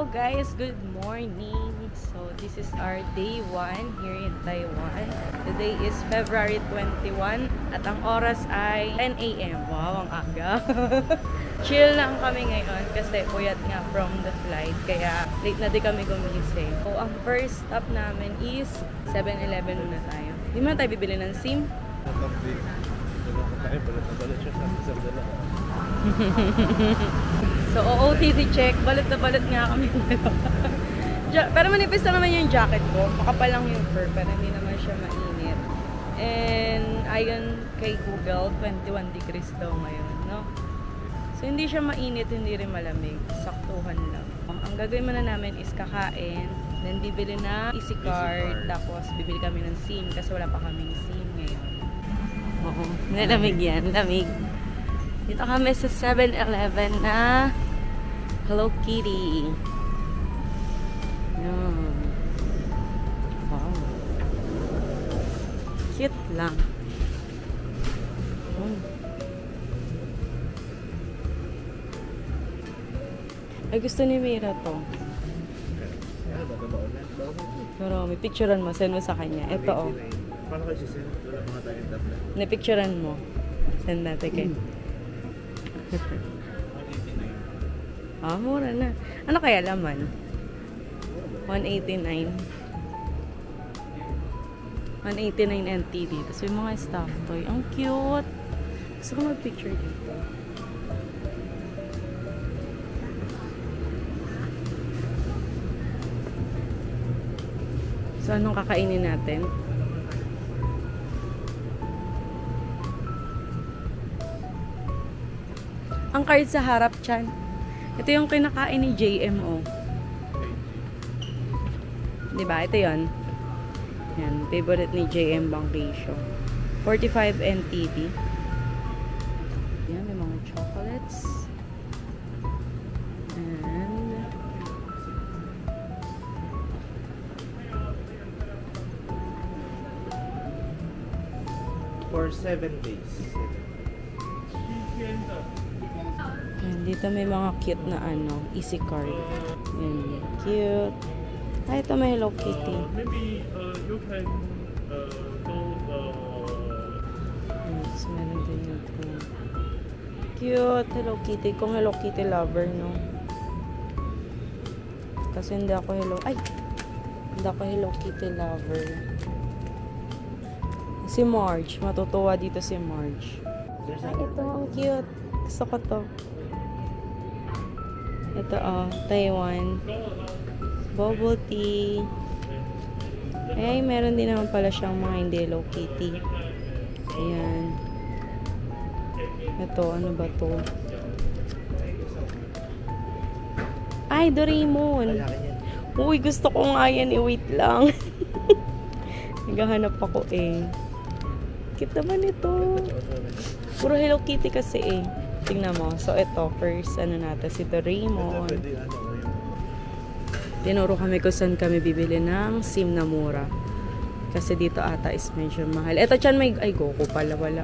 guys, good morning. So this is our day 1 here in Taiwan. Today is February 21 at ang oras ay 10 AM. Wow, ang aga. Chill lang kami ngayon kasi puyat nga from the flight kaya late na din kami gumising. So ang first stop namin is 7-Eleven muna tayo. Di man tayo bibili ng SIM? So OOTD check, balot na balot nga kami. Pero manipis na naman yung jacket ko. Makapal lang yung fur, pero hindi naman siya mainit. And ayon kay Google, 21 degrees daw ngayon, no? So hindi siya mainit, hindi rin malamig. Saktuhan lang. Ang gagawin muna namin is kakain, then bibili na easy card, tapos bibili kami ng SIM kasi wala pa kaming SIM ngayon. Oo, nalamig yan, lamig. Dito kami sa 7-Eleven na Hello Kitty. Yan. Wow. Cute lang. Ay, gusto ni Mira to. Pero may picturean mo, send mo sa kanya. Ito oh. Paano kayo sisend? Wala mga tayo tablet. Na-picturean mo. Send natin kayo. 189. Ah, mura na. Ano kaya laman? 189. 189 NTD. Tapos may mga stuff toy. Ang cute. Gusto ko mag-picture dito. So, anong kakainin natin? Ang card sa harap, Chan. Ito yung kinakain ni JMO. Diba? Ito yun. Yan. Favorite ni JM Bangkisyo. 45 NTD. Yan. May mga chocolates. And For 7 days. yan, dito may mga cute na ano, easy card. Yan, cute. Ay, ito may Hello Kitty. Maybe you can go Yes, meron din ito. Cute, Hello Kitty. Kung Hello Kitty lover, no? Kasi hindi ako Hello Kitty lover. Si Marge, matutuwa dito si Marge. Ay, ito, ang cute. Gusto ko to. Ito, oh, Taiwan. Bubble tea. Ay, meron din naman pala siyang mga hindi Hello Kitty. Ayan. Ito, ano ba to? Ay, Doraemon. Uy, gusto ko nga yan. Wait lang. Naghahanap ako eh. Cute naman ito. Puro Hello Kitty kasi eh. Tingnan mo. So, ito. First, ano natin, si Doraemon. Tinuro kami kung saan kami bibili ng SIM na mura. Kasi dito ata is medyo mahal. Ito, Chan, may... Ay, Goku pala. Wala.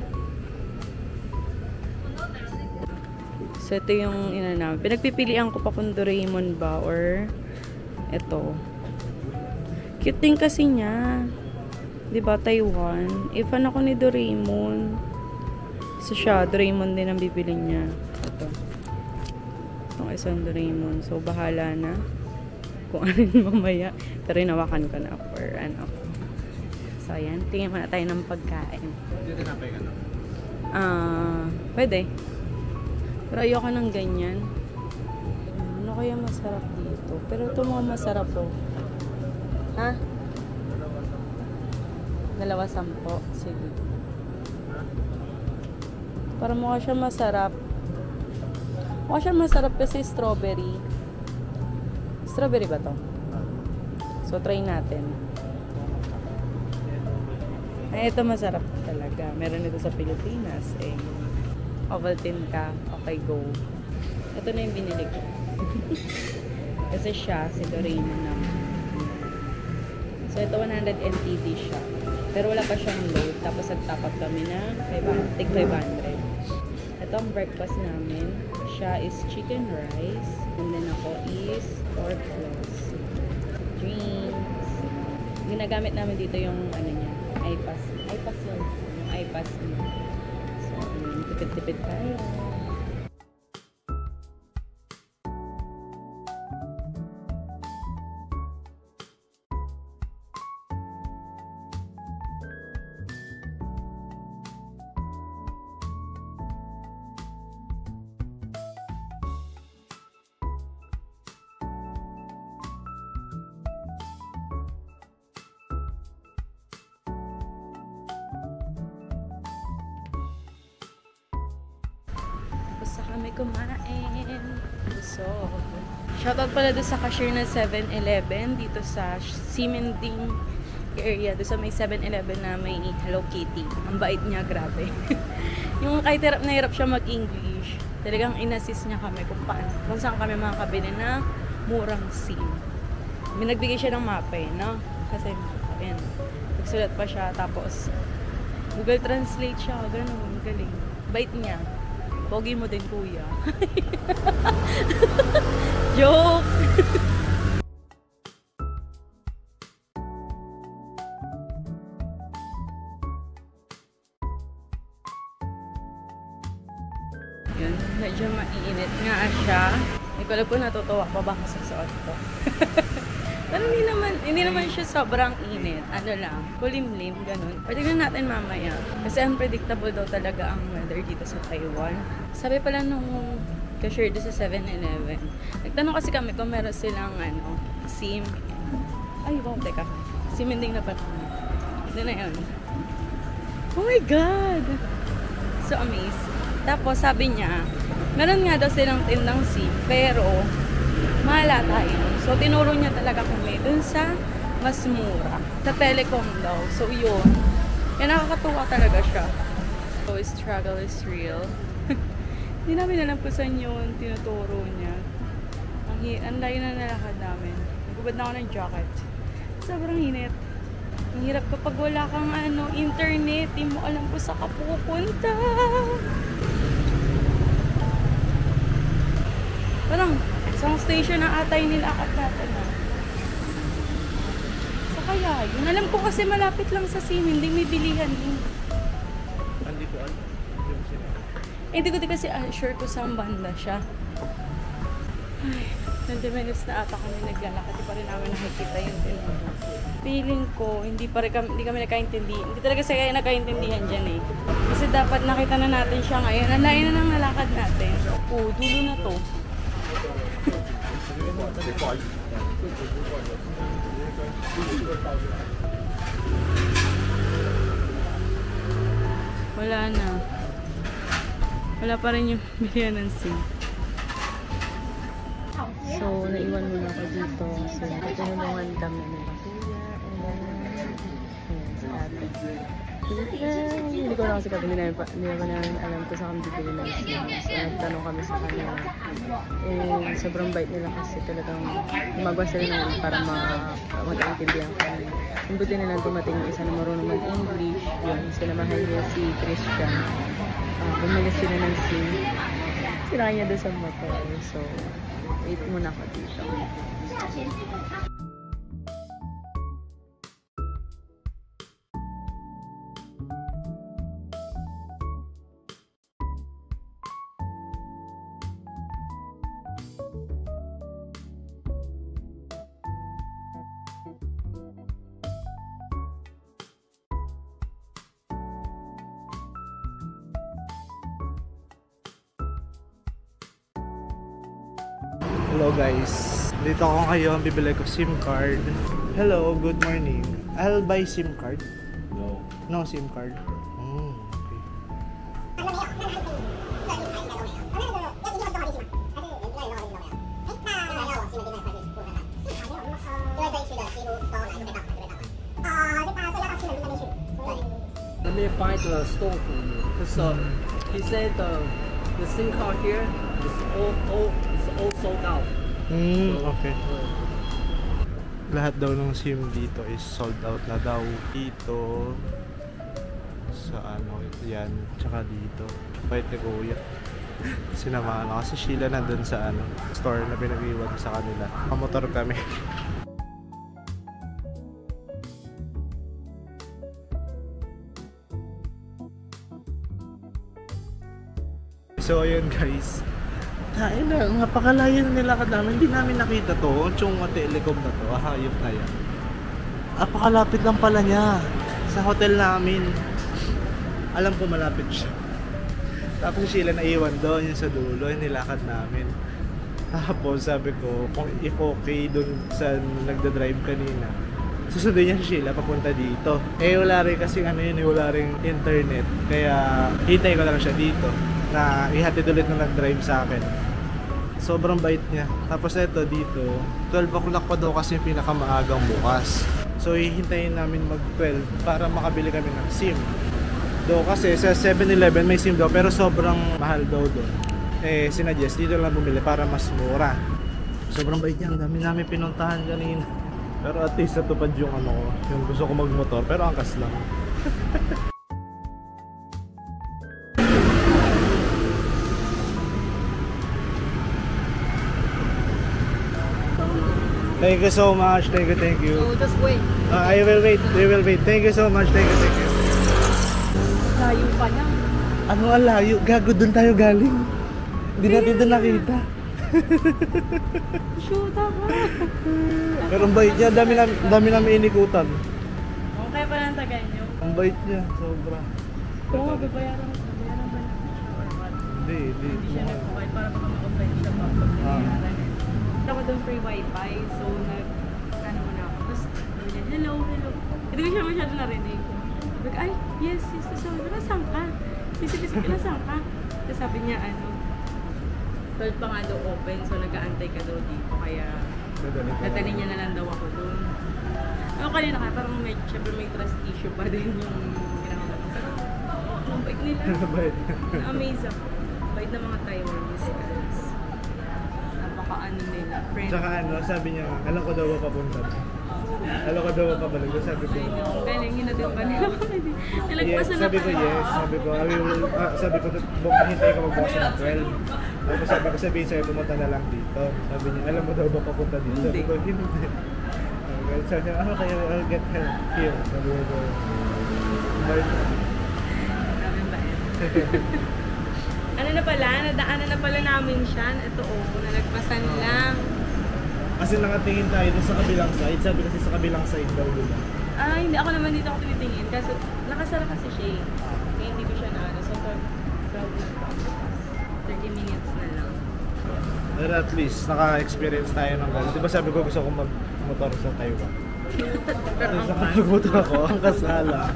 So, ito yung ina namin. Pinagpipilian ko pa kung Doraemon ba or ito. Cute din kasi niya. Diba, Taiwan? Fan ako ni Doraemon. So siya, Doraemon din ang bibili niya. Ito. Itong isang Doraemon. So, bahala na. Kung ano yung mamaya. Pero inawakan ko na for ano. So, ayan. Tingin muna tayo ng pagkain. Dito na pa yung pwede. Pero ayoko ng ganyan. Ano kaya masarap dito? Pero ito mga masarap po. Ha? 2.10. Sige. Para mukha siya masarap. Mukha siya masarap kasi strawberry. Strawberry ba to? So, try natin. Ay, ito masarap talaga. Meron ito sa Pilipinas. Eh. Ovaltine ka. Okay, go. Ito na yung binili ko. Kasi siya, si Doraemon naman. So, ito 100 NTD siya. Pero wala pa siyang load. Tapos nag-top up kami na 500. Ito ang breakfast namin. Siya is chicken rice. And then ako is 4 plus. Drinks. Ginagamit namin dito yung ano niya, iPass. iPass yun. Yung iPass niya. So, tipid-tipid tayo. Basta kami kumain. So, shoutout pala doon sa cashier ng 7-Eleven dito sa Simending area. Doon sa may 7-Eleven na may Hello Kitty. Ang bait niya, grabe. Yung kahit hirap na hirap siya mag-English, talagang inassist niya kami kung paano, kung saan kami makakabili ng murang SIM. May nagbigay siya ng mapa eh, no? Kasi, ayan, nagsulat pa siya, tapos Google Translate siya, gano'n, galing. Bait niya. Pogi mo din, kuya. Joke! Yun, medyo mainit nga siya. Hindi ko alam po natutuwa pa ba sa suot ko. Pero hindi naman siya sobrang init. Ano lang, kulimlim, ganun. Patignan natin mamaya. Kasi unpredictable daw talaga ang weather dito sa Taiwan. Sabi pala nung cashier doon sa 7-Eleven, nagtanong kasi kami kung meron silang SIM. Ay, wow, teka. Simending na pala. Ito na yun. Oh my God! So amazed. Tapos sabi niya, meron nga daw silang tindang SIM, pero mahala tayo. So, tinuro niya talaga kami dun sa mas mura. Sa Telecom daw. So, yun. Kaya nakakatuwa talaga siya. So, struggle is real. Hindi namin alam kung saan yun tinuturo niya. Ang layo na nalakad namin. Nagubad na ako ng jacket. Sobrang init. Ang hirap kapag wala kang internet. Di mo alam kung saan ka pupunta. Parang, isang station na atay nilakad natin. Sa kaya, yun. Alam ko kasi malapit lang sa Simending, may bilihan din. Hindi ko alam. Hindi ko kasi sure ko saan banda siya. Ay, 20 minutes na ata kami naglalakad. Di pa rin namin nakikita yung tinuro. Feeling ko, hindi kami nagkaintindihan. Hindi talaga sila nagkaintindihan dyan eh. Kasi dapat nakita na natin siya ngayon. Ang layo na ng nalakad natin. Oh, dulo na to. Wala na. Wala pa rin yung bilihan ng SIM. So, naiwan muna ako dito. So, tinulungan kami ng kuya and sa ate. Hindi ko na kasi kami, hindi naman namin alam kung saan kami bibili ng SIM. So, nagtanong kami sa kanila. And sobrang bait nila kasi talagang gumagawa sila naman para magkaintindihan kami. Ang buti na lang dumating yung isa na marunong mag-English. Yun, sinamahan niya si Christian. Bumili sila ng SIM. Sinakay niya doon sa motor. So, wait muna ako dito. Hello guys, dito ako ngayon, bibili ko SIM card. Hello, good morning. I'll buy SIM card. No. No SIM card. Okay. Let me find the store for you. Because he said the SIM card here is all sold out. Okay. Lahat daw ng SIM dito is sold out na daw. Dito sa yan, tsaka dito. Pwede kuya. Sinamahan ako. Si Sheila nandun sa store na pinag-iwan sa kanila. Motor kami. So ayun guys, kain na, napakalayo na nilakad namin. Hindi namin nakita to, yung telekom na to, hayop na yan. Napakalapit lang pala niya sa hotel namin. Alam ko malapit siya. Tapos si Sheila naiwan doon, yung sa dulo, yung nilakad namin. Tapos sabi ko, kung if okay doon sa nagda-drive kanina, susundin niya si Sheila papunta dito. Eh wala rin kasi wala rin internet. Kaya hintay ko lang siya dito na ihatid ulit na nag-drive sa akin. Sobrang bait niya. Tapos ito dito, 12 o'clock pa daw kasi yung pinakamaagang bukas. So hihintayin namin mag-12 para makabili kami ng SIM. Do kasi sa 7-Eleven may SIM daw pero sobrang mahal daw doon. Eh sinuggest dito lang bumili para mas mura. Sobrang bait niya. Ang dami namin pinuntahan kanina. Pero at least natupad yung yung gusto ko magmotor pero angkas lang. Thank you so much. Thank you. So, just wait. I will wait. We will wait. Thank you so much. Thank you. Layo pa niya. Ano ang layo? Gago, doon tayo galing. Hindi natin doon nakita. Shoot ako. Pero ang bait niya. Dami namin inikutan. Okay pa lang tagay niyo. Ang bait niya. Sobra. Oo, babayaran ba natin siya or what? Hindi. Hindi siya nag-provide para baka mag-offline siya pa pag binayaran. Ako doon free wifi, so nag-ano na ako. Tapos sabi niya, hello. Hindi ko siya masyado narinig. Sabi ko, ay, yes. Sabi ko, nasaan ka? Bisip ka, nasaan ka? Tapos sabi niya, 12 pa nga daw open, so nag-aantay ka daw dito. Kaya, dadali niya na lang daw ako doon. Ako kanina ka, parang syempre may trust issue pa din yung ginagawa ko. Pero, ang bait nila. Na-amaze ako. Bait na mga Taiwanese guys. Napaka-ano nila, friend. Tsaka sabi niya, alam ko daw papunta. Alam ko daw pabalik. Sabi ko, I know, galing hinatid pa nila kami. Nilagpasan na sabi ko yes. Sabi ko, sabi ko, hintay ko magbukas ng 12. Tapos sabihin sa'yo, pumunta na lang dito. Sabi niya, alam mo daw ba papunta dito? Sabi ko, hindi. Sabi niya, kaya I'll get help here. Sabi ko, bye. Ano na pala, nadaanan na pala namin siya. Ito nalagpasan lang. Kasi nakatingin tayo dun sa kabilang side. Sabi kasi sa kabilang side daw dito. Hindi ako naman dito ako tinitingin. Kasi nakasara kasi siya eh. Kaya hindi ko siya na So, 30 minutes na lang. Pero at least, naka-experience tayo ng gano'n. Diba sabi ko gusto ko mag-motor sa Taiwan? Pero Sa mag-motor ako, ang kasala.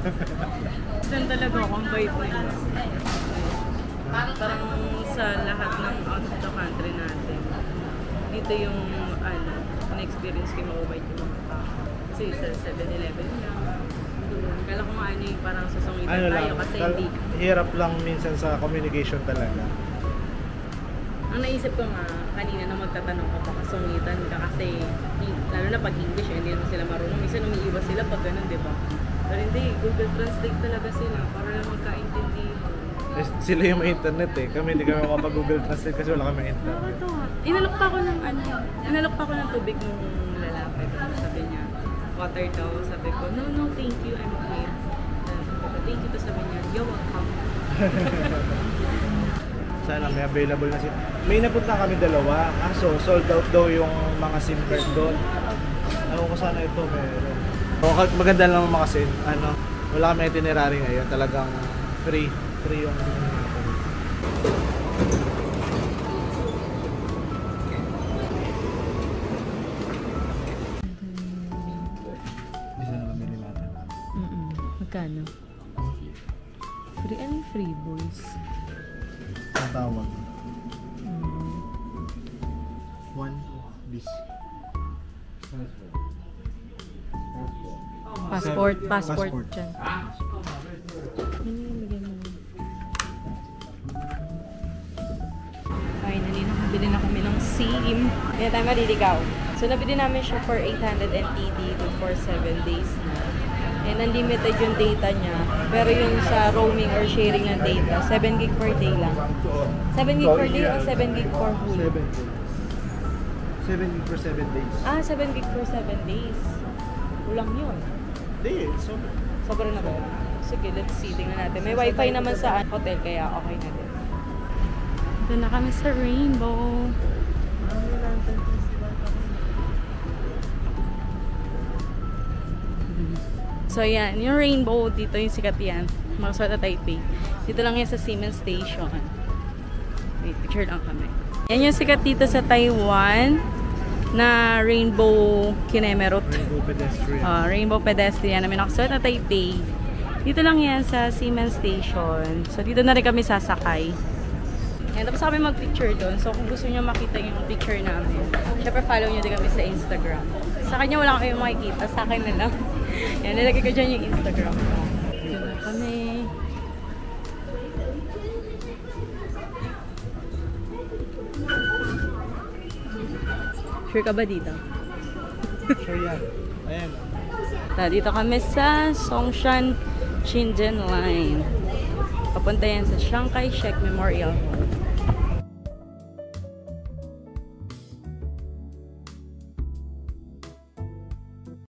Saan talaga ako, ang bait nila. Parang sa lahat ng out of the country natin. Dito yung na-experience ko yung mababait yung mga tao. Kasi sa 7-Eleven lang. Kala ko nga parang sasungitan tayo kasi hindi. Hirap lang minsan sa communication talaga. Ang naisip ko nga, kanina na magtatanong ka pa kasungitan ka kasi lalo na pag English, hindi naman sila marunong. Minsan umiiwas sila pag ganun, di ba? Pero hindi, Google Translate talaga sila para lang magkaintindihan. Sila yung may internet eh. Kami hindi kami makapag-Google Translate kasi wala kami internet. Nakakatawa. Inalok pa ako ng tubig nung lalaki. Sabi niya, water daw. Sabi ko, no, thank you, I'm okay. Sabi ko, thank you. Tapos sabi niya, you're welcome. Sana may available na SIM. May napunta kami dalawa. So sold out daw yung mga SIM card doon. Ako ko sana ito meron. Maganda lang mga SIM. Wala kami itinerary ngayon. Talagang free yung Bisa na pamili natin. Magkano? Free? Anong free, boys? Ang tawag. 1 bis. Passport dyan. Finally, nakabili na kami ng SIM. Kaya tayo maliligaw. So, nabili namin siya for 800 NTD for 7 days na. And unlimited yung data niya. Pero yung sa roaming or sharing ng data, 7 gig per day lang. 7 gig per day o 7 gig for whole? 7 gig for 7 days. Ah, 7 gig for 7 days. Kulang yun. Hindi, so... Sobrang na ba? Sige, let's see. Tingnan natin. May wifi naman sa hotel, kaya okay na din. Ito na kami sa Rainbow. So yan, yung Rainbow dito yung sikat yan. Makasuot na Taipei. Dito lang yan sa Siemens Station. Wait, picture lang kami. Yan yung sikat dito sa Taiwan na Rainbow Kinemerut. Rainbow pedestrian. Rainbow Pedestrian na may nakasuot na Taipei. Dito lang yan sa Siemens Station. So dito na rin kami sasakay. Yan, tapos kami mag-picture doon. So kung gusto nyo makita yung picture namin, syempre follow nyo din kami sa Instagram. Sa kanya wala kami makikita, sa akin na lang. Yan, nilagay ko dyan yung Instagram ko. Dito na kami. Sure ka ba dito? Sure yan. Ayan. Dito kami sa Songshan Shenzhen Line. Papunta yan sa Chiang Kai-shek Memorial Hall.